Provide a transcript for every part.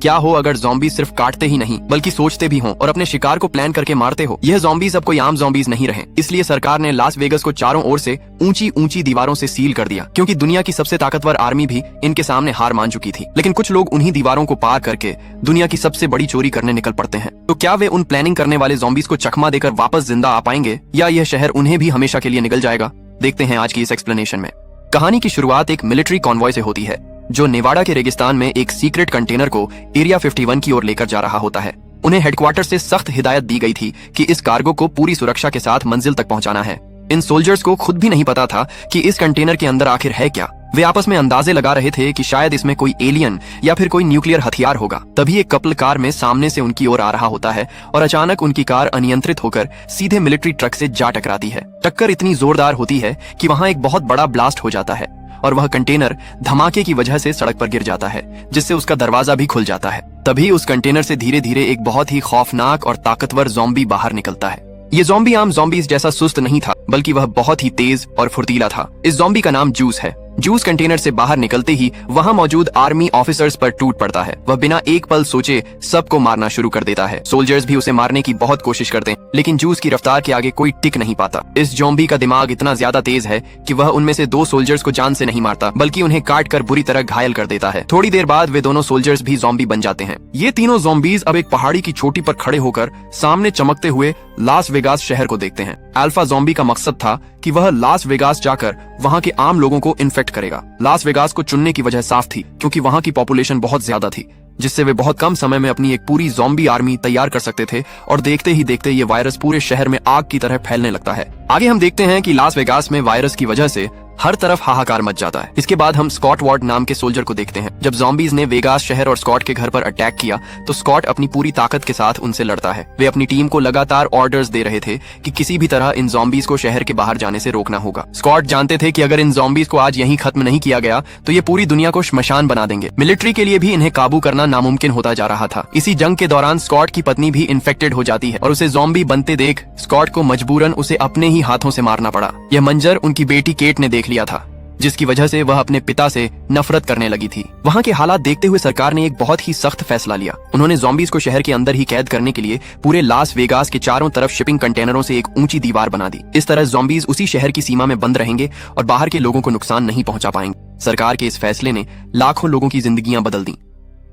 क्या हो अगर ज़ॉम्बीज़ सिर्फ काटते ही नहीं बल्कि सोचते भी हों और अपने शिकार को प्लान करके मारते हो। यह ज़ॉम्बीज़ अब कोई आम ज़ॉम्बीज़ नहीं रहे, इसलिए सरकार ने लास वेगस को चारों ओर से ऊंची ऊंची दीवारों से सील कर दिया, क्योंकि दुनिया की सबसे ताकतवर आर्मी भी इनके सामने हार मान चुकी थी। लेकिन कुछ लोग उन्हीं दीवारों को पार करके दुनिया की सबसे बड़ी चोरी करने निकल पड़ते हैं। तो क्या वे उन प्लानिंग करने वाले ज़ॉम्बीज़ को चकमा देकर वापस जिंदा आ पाएंगे, या यह शहर उन्हें भी हमेशा के लिए निगल जाएगा? देखते हैं आज की इस एक्सप्लेनेशन में। कहानी की शुरुआत एक मिलिट्री कॉन्वॉय से होती है, जो नेवाडा के रेगिस्तान में एक सीक्रेट कंटेनर को एरिया 51 की ओर लेकर जा रहा होता है। उन्हें हेडक्वार्टर से सख्त हिदायत दी गई थी कि इस कार्गो को पूरी सुरक्षा के साथ मंजिल तक पहुंचाना है। इन सोल्जर्स को खुद भी नहीं पता था कि इस कंटेनर के अंदर आखिर है क्या। वे आपस में अंदाजे लगा रहे थे कि शायद इसमें कोई एलियन या फिर कोई न्यूक्लियर हथियार होगा। तभी एक कपल कार में सामने से उनकी ओर आ रहा होता है और अचानक उनकी कार अनियंत्रित होकर सीधे मिलिट्री ट्रक से जा टकराती है। टक्कर इतनी जोरदार होती है कि वहां एक बहुत बड़ा ब्लास्ट हो जाता है और वह कंटेनर धमाके की वजह से सड़क पर गिर जाता है, जिससे उसका दरवाजा भी खुल जाता है। तभी उस कंटेनर से धीरे धीरे एक बहुत ही खौफनाक और ताकतवर ज़ॉम्बी बाहर निकलता है। ये ज़ॉम्बी आम ज़ॉम्बीज़ जैसा सुस्त नहीं था, बल्कि वह बहुत ही तेज और फुर्तीला था। इस ज़ॉम्बी का नाम जूस है। जूस कंटेनर से बाहर निकलते ही वहां मौजूद आर्मी ऑफिसर्स पर टूट पड़ता है। वह बिना एक पल सोचे सबको मारना शुरू कर देता है। सोल्जर्स भी उसे मारने की बहुत कोशिश करते हैं, लेकिन जूस की रफ्तार के आगे कोई टिक नहीं पाता। इस ज़ॉम्बी का दिमाग इतना ज्यादा तेज है कि वह उनमें से 2 सोल्जर्स को जान से नहीं मारता, बल्कि उन्हें काट कर बुरी तरह घायल कर देता है। थोड़ी देर बाद वे दोनों सोल्जर्स भी ज़ॉम्बी बन जाते हैं। ये तीनों ज़ॉम्बीज अब एक पहाड़ी की चोटी पर खड़े होकर सामने चमकते हुए लास वेगास शहर को देखते हैं। अल्फा ज़ॉम्बी का मकसद था कि वह लास वेगास जाकर वहां के आम लोगों को इन्फेक्ट करेगा। लास वेगास को चुनने की वजह साफ थी, क्योंकि वहां की पॉपुलेशन बहुत ज्यादा थी, जिससे वे बहुत कम समय में अपनी एक पूरी ज़ॉम्बी आर्मी तैयार कर सकते थे। और देखते ही देखते ये वायरस पूरे शहर में आग की तरह फैलने लगता है। आगे हम देखते हैं कि लास वेगास में वायरस की वजह से हर तरफ हाहाकार मच जाता है। इसके बाद हम स्कॉट वार्ड नाम के सोल्जर को देखते हैं। जब ज़ॉम्बीज ने वेगास शहर और स्कॉट के घर पर अटैक किया, तो स्कॉट अपनी पूरी ताकत के साथ उनसे लड़ता है। वे अपनी टीम को लगातार ऑर्डर्स दे रहे थे कि किसी भी तरह इन ज़ॉम्बीज को शहर के बाहर जाने से रोकना होगा। स्कॉट जानते थे कि अगर इन ज़ॉम्बीज को आज यहीं खत्म नहीं किया गया तो ये पूरी दुनिया को श्मशान बना देंगे। मिलिट्री के लिए भी इन्हें काबू करना नामुमकिन होता जा रहा था। इसी जंग के दौरान स्कॉट की पत्नी भी इन्फेक्टेड हो जाती है और उसे ज़ॉम्बी बनते देख स्कॉट को मजबूरन उसे अपने ही हाथों से मारना पड़ा। यह मंजर उनकी बेटी केट ने देख लिया था, जिसकी वजह से वह अपने पिता से नफरत करने लगी थी। वहां के हालात देखते हुए सरकार ने एक बहुत ही सख्त फैसला लिया। उन्होंने ज़ॉम्बीज को शहर के अंदर ही कैद करने के लिए पूरे लास वेगास के चारों तरफ शिपिंग कंटेनरों से एक ऊंची दीवार बना दी। इस तरह ज़ॉम्बीज उसी शहर की सीमा में बंद रहेंगे और बाहर के लोगों को नुकसान नहीं पहुंचा पाएंगे। सरकार के इस फैसले ने लाखों लोगों की जिंदगियां बदल दी।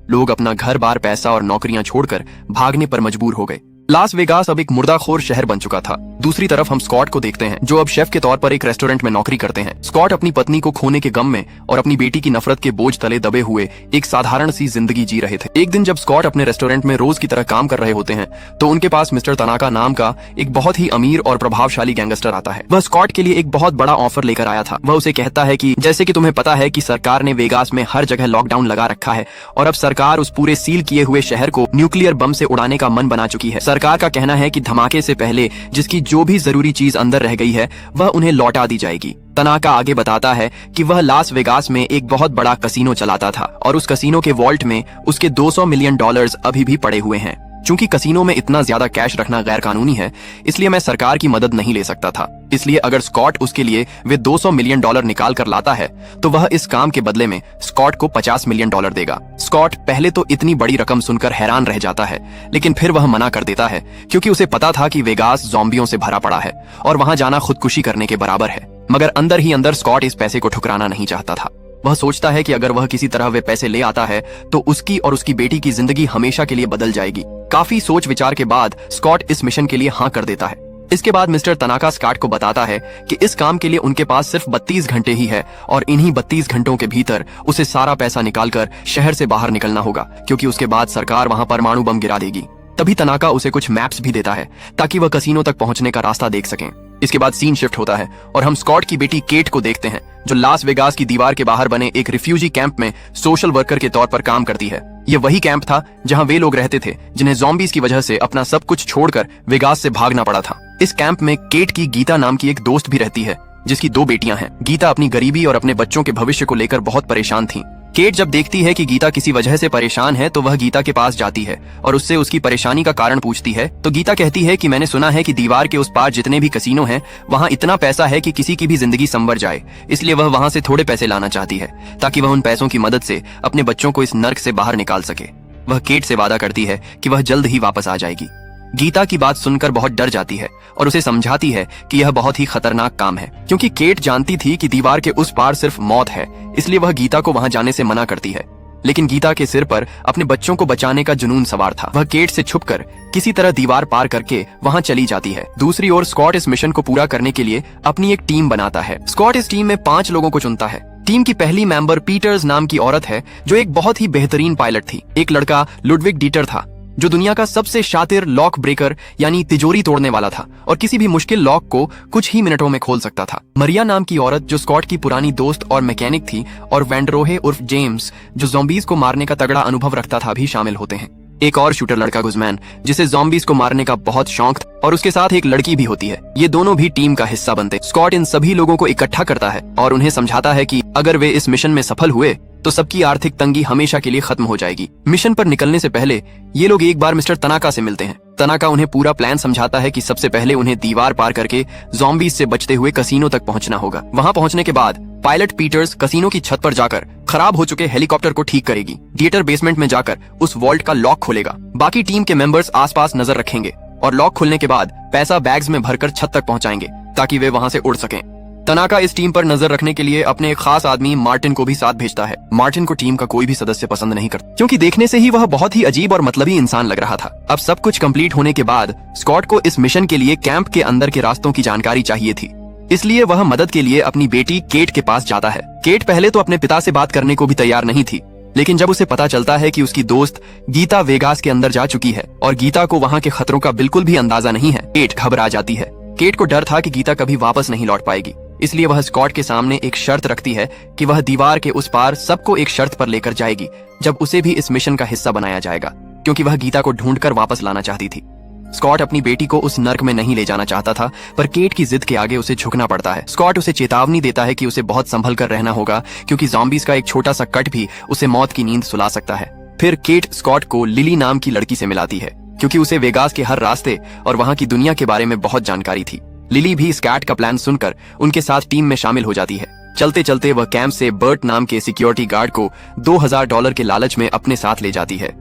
लोग अपना घर बार, पैसा और नौकरियां छोड़कर भागने पर मजबूर हो गए। लास वेगास अब एक मुर्दाखोर शहर बन चुका था। दूसरी तरफ हम स्कॉट को देखते हैं, जो अब शेफ के तौर पर एक रेस्टोरेंट में नौकरी करते हैं। स्कॉट अपनी पत्नी को खोने के गम में और अपनी बेटी की नफरत के बोझ तले दबे हुए एक साधारण सी जिंदगी जी रहे थे। एक दिन जब स्कॉट अपने रेस्टोरेंट में रोज की तरह काम कर रहे होते हैं, तो उनके पास मिस्टर तनाका नाम का एक बहुत ही अमीर और प्रभावशाली गैंगस्टर आता है। वह स्कॉट के लिए एक बहुत बड़ा ऑफर लेकर आया था। वह उसे कहता है कि जैसे कि तुम्हें पता है कि सरकार ने वेगास में हर जगह लॉकडाउन लगा रखा है और अब सरकार उस पूरे सील किए हुए शहर को न्यूक्लियर बम से उड़ाने का मन बना चुकी है। सरकार का कहना है कि धमाके से पहले जिसकी जो भी जरूरी चीज अंदर रह गई है वह उन्हें लौटा दी जाएगी। तनाका आगे बताता है कि वह लास वेगास में एक बहुत बड़ा कसीनो चलाता था और उस कसीनो के वॉल्ट में उसके $200 मिलियन अभी भी पड़े हुए हैं। चूंकि कसीनो में इतना ज्यादा कैश रखना गैर कानूनी है, इसलिए मैं सरकार की मदद नहीं ले सकता था। इसलिए अगर स्कॉट उसके लिए वे $200 मिलियन निकाल कर लाता है, तो वह इस काम के बदले में स्कॉट को $50 मिलियन देगा। स्कॉट पहले तो इतनी बड़ी रकम सुनकर हैरान रह जाता है, लेकिन फिर वह मना कर देता है, क्योंकि उसे पता था कि वेगास ज़ॉम्बियों से भरा पड़ा है और वहां जाना खुदकुशी करने के बराबर है। मगर अंदर ही अंदर स्कॉट इस पैसे को ठुकराना नहीं चाहता था। वह सोचता है कि अगर वह किसी तरह वे पैसे ले आता है तो उसकी और उसकी बेटी की जिंदगी हमेशा के लिए बदल जाएगी। काफी सोच विचार के बाद स्कॉट इस मिशन के लिए हाँ कर देता है। इसके बाद मिस्टर तनाका स्कॉट को बताता है कि इस काम के लिए उनके पास सिर्फ 32 घंटे ही है और इन्हीं 32 घंटों के भीतर उसे सारा पैसा निकालकर शहर से बाहर निकलना होगा, क्योंकि उसके बाद सरकार वहां परमाणु बम गिरा देगी। तभी तनाका उसे कुछ मैप्स भी देता है ताकि वह कसीनो तक पहुंचने का रास्ता देख सकें। इसके बाद सीन शिफ्ट होता है और हम स्कॉट की बेटी केट को देखते हैं, जो लास वेगास की दीवार के बाहर बने एक रिफ्यूजी कैंप में सोशल वर्कर के तौर पर काम करती है। यह वही कैंप था जहां वे लोग रहते थे जिन्हें ज़ॉम्बीज की वजह से अपना सब कुछ छोड़कर वेगास से भागना पड़ा था। इस कैंप में केट की गीता नाम की एक दोस्त भी रहती है, जिसकी 2 बेटियां हैं। गीता अपनी गरीबी और अपने बच्चों के भविष्य को लेकर बहुत परेशान थी। केट जब देखती है कि गीता किसी वजह से परेशान है, तो वह गीता के पास जाती है और उससे उसकी परेशानी का कारण पूछती है। तो गीता कहती है कि मैंने सुना है कि दीवार के उस पार जितने भी कसीनो हैं, वहां इतना पैसा है कि किसी की भी जिंदगी संवर जाए। इसलिए वह वहां से थोड़े पैसे लाना चाहती है ताकि वह उन पैसों की मदद से अपने बच्चों को इस नर्क से बाहर निकाल सके। वह केट से वादा करती है कि वह जल्द ही वापस आ जाएगी। गीता की बात सुनकर बहुत डर जाती है और उसे समझाती है कि यह बहुत ही खतरनाक काम है, क्योंकि केट जानती थी कि दीवार के उस पार सिर्फ मौत है, इसलिए वह गीता को वहां जाने से मना करती है। लेकिन गीता के सिर पर अपने बच्चों को बचाने का जुनून सवार था। वह केट से छुपकर किसी तरह दीवार पार करके वहां चली जाती है। दूसरी ओर स्कॉट इस मिशन को पूरा करने के लिए अपनी एक टीम बनाता है। स्कॉट इस टीम में 5 लोगों को चुनता है। टीम की पहली मेंबर पीटर्स नाम की औरत है, जो एक बहुत ही बेहतरीन पायलट थी। एक लड़का लुडविग डीटर था, जो दुनिया का सबसे शातिर लॉक ब्रेकर यानी तिजोरी तोड़ने वाला था और किसी भी मुश्किल लॉक को कुछ ही मिनटों में खोल सकता था। मरिया नाम की औरत, जो स्कॉट की पुरानी दोस्त और मैकेनिक थी, और वेंडरोहे उर्फ जेम्स, जो ज़ॉम्बीज को मारने का तगड़ा अनुभव रखता था, भी शामिल होते हैं। एक और शूटर लड़का गुजमैन, जिसे ज़ॉम्बीज को मारने का बहुत शौक था, और उसके साथ एक लड़की भी होती है। ये दोनों भी टीम का हिस्सा बनते। स्कॉट इन सभी लोगों को इकट्ठा करता है और उन्हें समझाता है कि अगर वे इस मिशन में सफल हुए तो सबकी आर्थिक तंगी हमेशा के लिए खत्म हो जाएगी। मिशन पर निकलने से पहले ये लोग एक बार मिस्टर तनाका से मिलते हैं। तनाका उन्हें पूरा प्लान समझाता है कि सबसे पहले उन्हें दीवार पार करके ज़ॉम्बीज से बचते हुए कसीनो तक पहुंचना होगा। वहां पहुंचने के बाद पायलट पीटर्स कसीनो की छत पर जाकर खराब हो चुके हेलीकॉप्टर को ठीक करेगी। थिएटर बेसमेंट में जाकर उस वॉल्ट का लॉक खोलेगा। बाकी टीम के मेंबर्स आसपास नजर रखेंगे और लॉक खुलने के बाद पैसा बैग्स में भरकर छत तक पहुंचाएंगे ताकि वे वहां से उड़ सकें। तनाका इस टीम पर नजर रखने के लिए अपने एक खास आदमी मार्टिन को भी साथ भेजता है। मार्टिन को टीम का कोई भी सदस्य पसंद नहीं करता, क्योंकि देखने से ही वह बहुत ही अजीब और मतलबी इंसान लग रहा था। अब सब कुछ कंप्लीट होने के बाद स्कॉट को इस मिशन के लिए कैंप के अंदर के रास्तों की जानकारी चाहिए थी, इसलिए वह मदद के लिए अपनी बेटी केट के पास जाता है। केट पहले तो अपने पिता से बात करने को भी तैयार नहीं थी, लेकिन जब उसे पता चलता है कि उसकी दोस्त गीता वेगास के अंदर जा चुकी है और गीता को वहाँ के खतरों का बिल्कुल भी अंदाजा नहीं है, केट घबरा जाती है। केट को डर था कि गीता कभी वापस नहीं लौट पाएगी, इसलिए वह स्कॉट के सामने एक शर्त रखती है कि वह दीवार के उस पार सबको एक शर्त पर लेकर जाएगी, जब उसे भी इस मिशन का हिस्सा बनाया जाएगा, क्योंकि वह गीता को ढूंढकर वापस लाना चाहती थी। स्कॉट अपनी बेटी को उस नर्क में नहीं ले जाना चाहता था, पर केट की जिद के आगे उसे झुकना पड़ता है। स्कॉट उसे चेतावनी देता है कि उसे बहुत संभल कर रहना होगा, क्योंकि ज़ॉम्बीज का एक छोटा सा कट भी उसे मौत की नींद सुला सकता है। फिर केट स्कॉट को लिली नाम की लड़की से मिलाती है, क्योंकि उसे वेगास के हर रास्ते और वहाँ की दुनिया के बारे में बहुत जानकारी थी। लिली भी स्कैट का प्लान सुनकर उनके साथ टीम में शामिल हो जाती है। चलते चलते वह कैंप से बर्ट नाम के सिक्योरिटी गार्ड को $2000 के लालच में अपने साथ ले जाती है।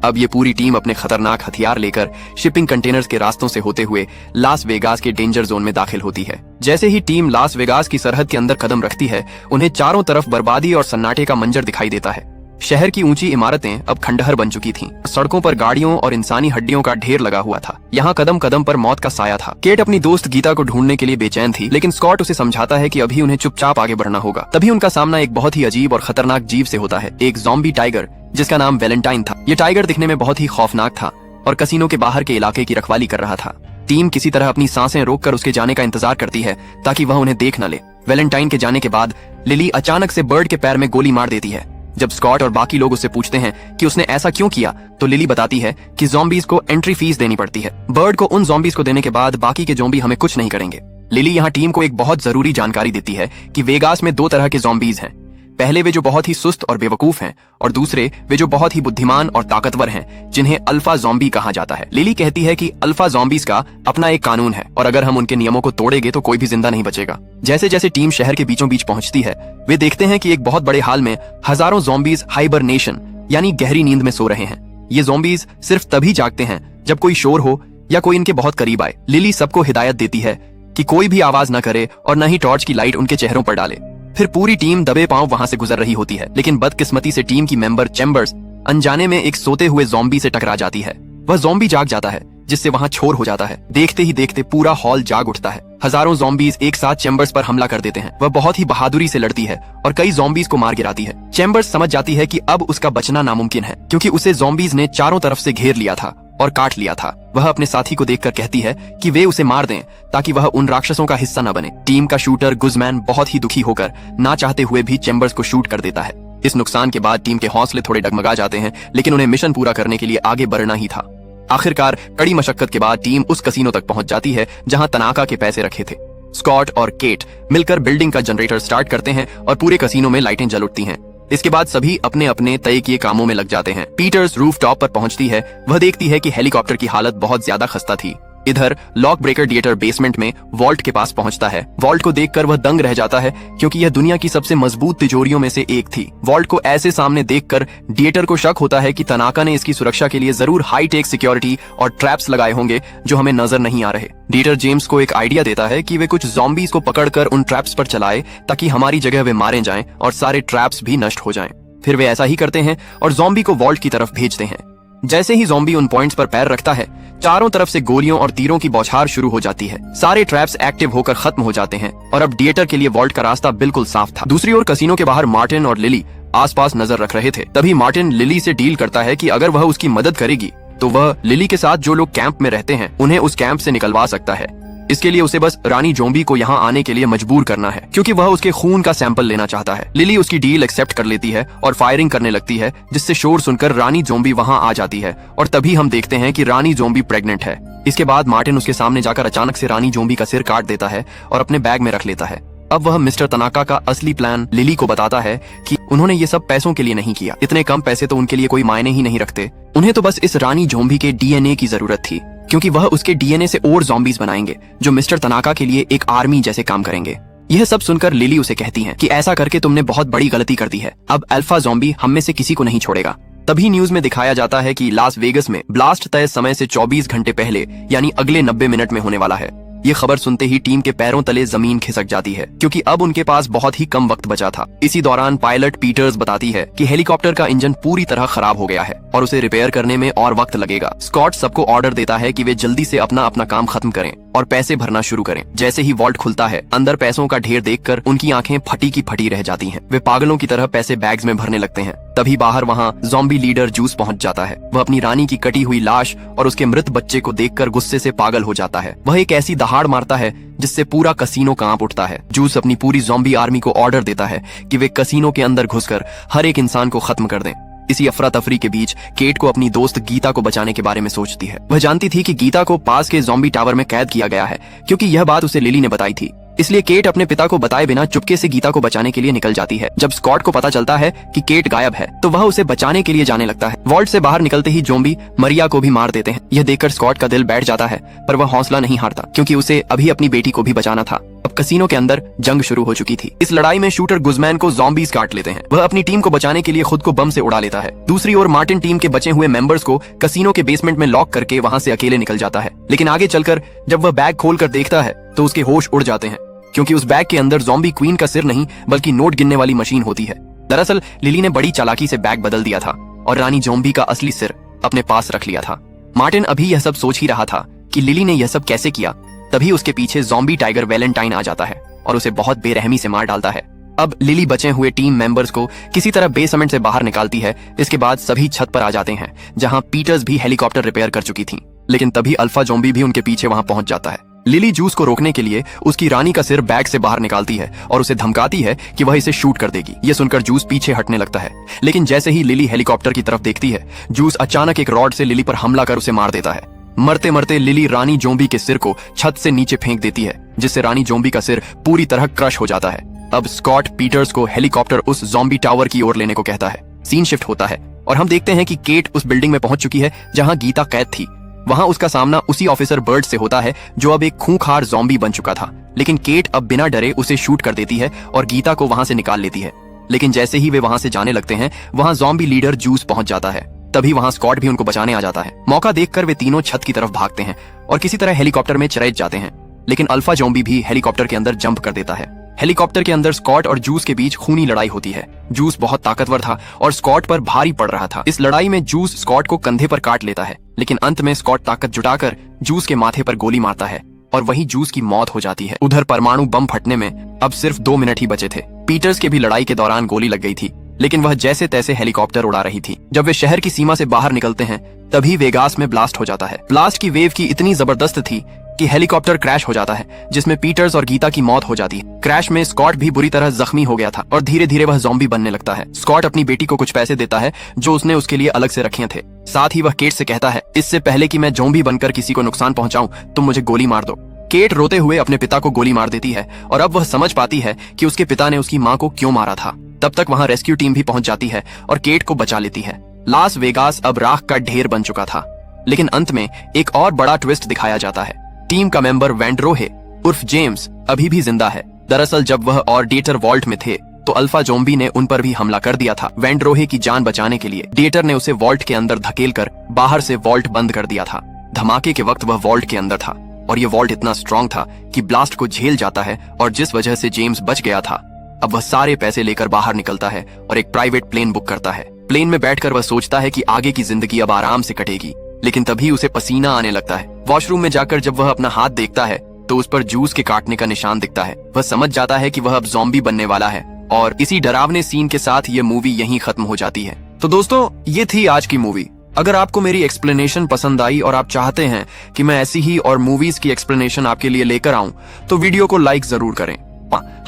अब ये पूरी टीम अपने खतरनाक हथियार लेकर शिपिंग कंटेनर्स के रास्तों से होते हुए लास वेगास के डेंजर जोन में दाखिल होती है। जैसे ही टीम लास वेगास की सरहद के अंदर कदम रखती है, उन्हें चारों तरफ बर्बादी और सन्नाटे का मंजर दिखाई देता है। शहर की ऊंची इमारतें अब खंडहर बन चुकी थीं। सड़कों पर गाड़ियों और इंसानी हड्डियों का ढेर लगा हुआ था। यहाँ कदम कदम पर मौत का साया था। केट अपनी दोस्त गीता को ढूंढने के लिए बेचैन थी, लेकिन स्कॉट उसे समझाता है कि अभी उन्हें चुपचाप आगे बढ़ना होगा। तभी उनका सामना एक बहुत ही अजीब और खतरनाक जीव से होता है, एक ज़ॉम्बी टाइगर जिसका नाम वैलेंटाइन था। ये टाइगर दिखने में बहुत ही खौफनाक था और कसीनो के बाहर के इलाके की रखवाली कर रहा था। टीम किसी तरह अपनी सांसें रोककर उसके जाने का इंतजार करती है ताकि वह उन्हें देख न ले। वैलेंटाइन के जाने के बाद लिली अचानक से बर्ड के पैर में गोली मार देती है। जब स्कॉट और बाकी लोग उससे पूछते हैं कि उसने ऐसा क्यों किया, तो लिली बताती है कि ज़ॉम्बीज को एंट्री फीस देनी पड़ती है। बर्ड को उन ज़ॉम्बीज को देने के बाद बाकी के ज़ॉम्बी हमें कुछ नहीं करेंगे। लिली यहाँ टीम को एक बहुत जरूरी जानकारी देती है कि वेगास में 2 तरह के ज़ॉम्बीज हैं। पहले वे जो बहुत ही सुस्त और बेवकूफ हैं, और दूसरे वे जो बहुत ही बुद्धिमान और ताकतवर हैं, जिन्हें अल्फा ज़ॉम्बी कहा जाता है। लिली कहती है कि अल्फा ज़ॉम्बीज का अपना एक कानून है और अगर हम उनके नियमों को तोड़ेंगे तो कोई भी जिंदा नहीं बचेगा। जैसे जैसे टीम शहर के बीचों बीच पहुंचती है, वे देखते हैं कि एक बहुत बड़े हाल में हजारों ज़ॉम्बीज हाइबरनेशन यानी गहरी नींद में सो रहे हैं। ये ज़ॉम्बीज सिर्फ तभी जागते हैं जब कोई शोर हो या कोई इनके बहुत करीब आए। लिली सबको हिदायत देती है कि कोई भी आवाज न करे और न ही टॉर्च की लाइट उनके चेहरों पर डाले। फिर पूरी टीम दबे पांव वहां से गुजर रही होती है, लेकिन बदकिस्मती से टीम की मेंबर चैम्बर्स अनजाने में एक सोते हुए ज़ॉम्बी से टकरा जाती है। वह ज़ॉम्बी जाग जाता है, जिससे वहां शोर हो जाता है। देखते ही देखते पूरा हॉल जाग उठता है। हजारों ज़ॉम्बीज एक साथ चैम्बर्स पर हमला कर देते हैं। वह बहुत ही बहादुरी से लड़ती है और कई ज़ॉम्बीज को मार गिराती है। चैम्बर्स समझ जाती है कि अब उसका बचना नामुमकिन है, क्योंकि उसे ज़ॉम्बीज ने चारों तरफ से घेर लिया था और काट लिया था। वह अपने साथी को देखकर कहती है कि वे उसे मार दें ताकि वह उन राक्षसों का हिस्सा न बने। टीम का शूटर गुजमैन बहुत ही दुखी होकर ना चाहते हुए भी चैम्बर्स को शूट कर देता है। इस नुकसान के बाद टीम के हौसले थोड़े डगमगा जाते हैं, लेकिन उन्हें मिशन पूरा करने के लिए आगे बढ़ना ही था। आखिरकार कड़ी मशक्कत के बाद टीम उस कसीनो तक पहुंच जाती है जहां तनाका के पैसे रखे थे। स्कॉट और केट मिलकर बिल्डिंग का जनरेटर स्टार्ट करते हैं और पूरे कसीनो में लाइटें जल उठती हैं। इसके बाद सभी अपने अपने तय किए कामों में लग जाते हैं। पीटर्स रूफ टॉप पर पहुंचती है। वह देखती है कि हेलीकॉप्टर की हालत बहुत ज्यादा खस्ता थी। इधर लॉक ब्रेकर डिएटर बेसमेंट में वॉल्ट के पास पहुंचता है। वॉल्ट को देखकर वह दंग रह जाता है क्योंकि यह दुनिया की सबसे मजबूत तिजोरियों में से एक थी। वॉल्ट को ऐसे सामने देखकर डिएटर को शक होता है कि तनाका ने इसकी सुरक्षा के लिए जरूर हाई टेक सिक्योरिटी और ट्रैप्स लगाए होंगे जो हमें नजर नहीं आ रहे। डिएटर जेम्स को एक आइडिया देता है कि वे कुछ ज़ॉम्बीज को पकड़कर उन ट्रैप्स पर चलाए ताकि हमारी जगह वे मारे जाएं और सारे ट्रैप्स भी नष्ट हो जाएं। फिर वे ऐसा ही करते हैं और ज़ॉम्बी को वॉल्ट की तरफ भेजते हैं। जैसे ही ज़ॉम्बी उन पॉइंट्स पर पैर रखता है, चारों तरफ से गोलियों और तीरों की बौछार शुरू हो जाती है। सारे ट्रैप्स एक्टिव होकर खत्म हो जाते हैं और अब डिएटर के लिए वॉल्ट का रास्ता बिल्कुल साफ था। दूसरी ओर कसिनो के बाहर मार्टिन और लिली आसपास नजर रख रहे थे। तभी मार्टिन लिली से डील करता है कि अगर वह उसकी मदद करेगी तो वह लिली के साथ जो लोग कैंप में रहते हैं उन्हें उस कैंप से निकलवा सकता है। इसके लिए उसे बस रानी ज़ॉम्बी को यहाँ आने के लिए मजबूर करना है क्योंकि वह उसके खून का सैंपल लेना चाहता है। लिली उसकी डील एक्सेप्ट कर लेती है और फायरिंग करने लगती है, जिससे शोर सुनकर रानी ज़ॉम्बी वहाँ आ जाती है और तभी हम देखते हैं कि रानी ज़ॉम्बी प्रेग्नेंट है। इसके बाद मार्टिन उसके सामने जाकर अचानक से रानी ज़ॉम्बी का सिर काट देता है और अपने बैग में रख लेता है। अब वह मिस्टर तनाका का असली प्लान लिली को बताता है कि उन्होंने ये सब पैसों के लिए नहीं किया। इतने कम पैसे तो उनके लिए कोई मायने ही नहीं रखते। उन्हें तो बस इस रानी ज़ॉम्बी के डीएनए की जरूरत थी क्योंकि वह उसके डीएनए से और ज़ॉम्बीज बनाएंगे जो मिस्टर तनाका के लिए एक आर्मी जैसे काम करेंगे। यह सब सुनकर लिली उसे कहती है कि ऐसा करके तुमने बहुत बड़ी गलती कर दी है। अब अल्फा ज़ॉम्बी हम में से किसी को नहीं छोड़ेगा। तभी न्यूज में दिखाया जाता है कि लास वेगस में ब्लास्ट तय समय से 24 घंटे पहले यानी अगले 90 मिनट में होने वाला है। ये खबर सुनते ही टीम के पैरों तले जमीन खिसक जाती है क्योंकि अब उनके पास बहुत ही कम वक्त बचा था। इसी दौरान पायलट पीटर्स बताती है कि हेलीकॉप्टर का इंजन पूरी तरह खराब हो गया है और उसे रिपेयर करने में और वक्त लगेगा। स्कॉट सबको ऑर्डर देता है कि वे जल्दी से अपना काम खत्म करें और पैसे भरना शुरू करें। जैसे ही वॉल्ट खुलता है, अंदर पैसों का ढेर देखकर उनकी आंखें फटी की फटी रह जाती हैं। वे पागलों की तरह पैसे बैग्स में भरने लगते हैं। तभी बाहर वहाँ ज़ॉम्बी लीडर जूस पहुंच जाता है। वह अपनी रानी की कटी हुई लाश और उसके मृत बच्चे को देखकर गुस्से से पागल हो जाता है। वह एक ऐसी दहाड़ मारता है जिससे पूरा कसीनो कांप उठता है। जूस अपनी पूरी ज़ॉम्बी आर्मी को ऑर्डर देता है कि वे कसीनो के अंदर घुसकर हर एक इंसान को खत्म कर दें। इसी अफरा तफरी के बीच केट को अपनी दोस्त गीता को बचाने के बारे में सोचती है। वह जानती थी कि गीता को पास के ज़ॉम्बी टावर में कैद किया गया है क्योंकि यह बात उसे लिली ने बताई थी। इसलिए केट अपने पिता को बताए बिना चुपके से गीता को बचाने के लिए निकल जाती है। जब स्कॉट को पता चलता है कि केट गायब है तो वह उसे बचाने के लिए जाने लगता है। वॉल्ट से बाहर निकलते ही ज़ॉम्बी मरिया को भी मार देते हैं। यह देखकर स्कॉट का दिल बैठ जाता है पर वह हौसला नहीं हारता क्योंकि उसे अभी अपनी बेटी को भी बचाना था। अब कसीनो के अंदर जंग शुरू हो चुकी थी। इस लड़ाई में शूटर गुजमैन को ज़ॉम्बीज काट लेते हैं। वह अपनी टीम को बचाने के लिए खुद को बम से उड़ा लेता है। दूसरी ओर मार्टिन टीम के बचे हुए मेंबर्स को कसीनो के बेसमेंट में लॉक करके वहाँ से अकेले निकल जाता है। लेकिन आगे चलकर जब वह बैग खोल कर देखता है तो उसके होश उड़ जाते हैं क्योंकि उस बैग के अंदर ज़ॉम्बी क्वीन का सिर नहीं बल्कि नोट गिनने वाली मशीन होती है। दरअसल लिली ने बड़ी चालाकी से बैग बदल दिया था और रानी ज़ॉम्बी का असली सिर अपने पास रख लिया था। मार्टिन अभी यह सब सोच ही रहा था कि लिली ने यह सब कैसे किया। तभी उसके पीछे ज़ॉम्बी टाइगर वैलेंटाइन आ जाता है और उसे बहुत बेरहमी से मार डालता है। अब लिली बचे हुए टीम मेंबर्स को किसी तरह बेसमेंट से बाहर निकालती है। इसके बाद सभी छत पर आ जाते हैं जहां पीटर्स भी हेलीकॉप्टर रिपेयर कर चुकी थी। लेकिन तभी अल्फा ज़ॉम्बी भी उनके पीछे वहां पहुंच जाता है। लिली जूस को रोकने के लिए उसकी रानी का सिर बैग से बाहर निकालती है और उसे धमकाती है कि वह इसे शूट कर देगी। यह सुनकर जूस पीछे हटने लगता है। लेकिन जैसे ही लिली हेलीकॉप्टर की तरफ देखती है, जूस अचानक एक रॉड से लिली पर हमला कर उसे मार देता है। मरते मरते लिली रानी ज़ॉम्बी के सिर को छत से नीचे फेंक देती है जिससे रानी ज़ॉम्बी का सिर पूरी तरह क्रश हो जाता है। अब स्कॉट पीटर्स को हेलीकॉप्टर उस ज़ॉम्बी टावर की ओर लेने को कहता है। सीन शिफ्ट होता है और हम देखते हैं कि केट उस बिल्डिंग में पहुंच चुकी है जहां गीता कैद थी। वहां उसका सामना उसी ऑफिसर बर्ड से होता है जो अब एक खूंखार ज़ॉम्बी बन चुका था। लेकिन केट अब बिना डरे उसे शूट कर देती है और गीता को वहां से निकाल लेती है। लेकिन जैसे ही वे वहां से जाने लगते हैं, वहां ज़ॉम्बी लीडर जूस पहुंच जाता है। तभी वहां स्कॉट भी उनको बचाने आ जाता है। मौका देखकर वे तीनों छत की तरफ भागते हैं और किसी तरह हेलीकॉप्टर में चढ़ जाते हैं। लेकिन अल्फा ज़ॉम्बी भी हेलीकॉप्टर के अंदर जंप कर देता है। हेलीकॉप्टर के अंदर स्कॉट और जूस के बीच खूनी लड़ाई होती है। जूस बहुत ताकतवर था और स्कॉट पर भारी पड़ रहा था। इस लड़ाई में जूस स्कॉट को कंधे पर काट लेता है, लेकिन अंत में स्कॉट ताकत जुटाकर जूस के माथे पर गोली मारता है और वही जूस की मौत हो जाती है। उधर परमाणु बम फटने में अब सिर्फ 2 मिनट ही बचे थे। पीटर्स के भी लड़ाई के दौरान गोली लग गई थी, लेकिन वह जैसे तैसे हेलीकॉप्टर उड़ा रही थी। जब वे शहर की सीमा से बाहर निकलते हैं, तभी वेगास में ब्लास्ट हो जाता है। ब्लास्ट की वेव की इतनी जबरदस्त थी कि हेलीकॉप्टर क्रैश हो जाता है, जिसमें पीटर्स और गीता की मौत हो जाती है। क्रैश में स्कॉट भी बुरी तरह जख्मी हो गया था और धीरे धीरे वह ज़ॉम्बी बनने लगता है। स्कॉट अपनी बेटी को कुछ पैसे देता है जो उसने उसके लिए अलग से रखे थे। साथ ही वह केट से कहता है, इससे पहले कि मैं ज़ॉम्बी बनकर किसी को नुकसान पहुंचाऊं, तुम मुझे गोली मार दो। केट रोते हुए अपने पिता को गोली मार देती है और अब वह समझ पाती है कि उसके पिता ने उसकी माँ को क्यों मारा था। तब तक वहाँ रेस्क्यू टीम भी पहुंच जाती है और केट को बचा लेती है। लास वेगास अब राख का ढेर बन चुका था। लेकिन अंत में एक और बड़ा ट्विस्ट दिखाया जाता है। टीम का मेंबर वेंड्रोहे उर्फ जेम्स अभी भी जिंदा है। दरअसल जब वह और डेटर वॉल्ट में थे तो अल्फा ज़ॉम्बी ने उन पर भी हमला कर दिया था। वेंड्रोहे की जान बचाने के लिए डेटर ने उसे वॉल्ट के अंदर धकेलकर बाहर से वॉल्ट बंद कर दिया था। धमाके के वक्त वह वॉल्ट के अंदर था और ये वॉल्ट इतना स्ट्रांग था कि ब्लास्ट को झेल जाता है, और जिस वजह से जेम्स बच गया था। अब वह सारे पैसे लेकर बाहर निकलता है और एक प्राइवेट प्लेन बुक करता है। प्लेन में बैठकर वह सोचता है कि आगे की जिंदगी अब आराम से कटेगी, लेकिन तभी उसे पसीना आने लगता है। वॉशरूम में जाकर जब वह अपना हाथ देखता है तो उस पर जूस के काटने का निशान दिखता है। वह समझ जाता है कि वह अब ज़ॉम्बी बनने वाला है, और इसी डरावने सीन के साथ ये मूवी यहीं खत्म हो जाती है। तो दोस्तों, ये थी आज की मूवी। अगर आपको मेरी एक्सप्लेनेशन पसंद आई और आप चाहते हैं कि मैं ऐसी ही और मूवीज की एक्सप्लेनेशन आपके लिए लेकर आऊं, तो वीडियो को लाइक जरूर करें।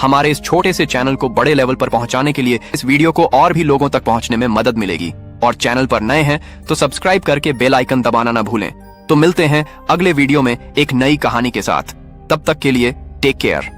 हमारे इस छोटे से चैनल को बड़े लेवल पर पहुंचाने के लिए इस वीडियो को और भी लोगों तक पहुंचने में मदद मिलेगी। और चैनल पर नए हैं तो सब्सक्राइब करके बेल आइकन दबाना ना भूलें। तो मिलते हैं अगले वीडियो में एक नई कहानी के साथ। तब तक के लिए टेक केयर।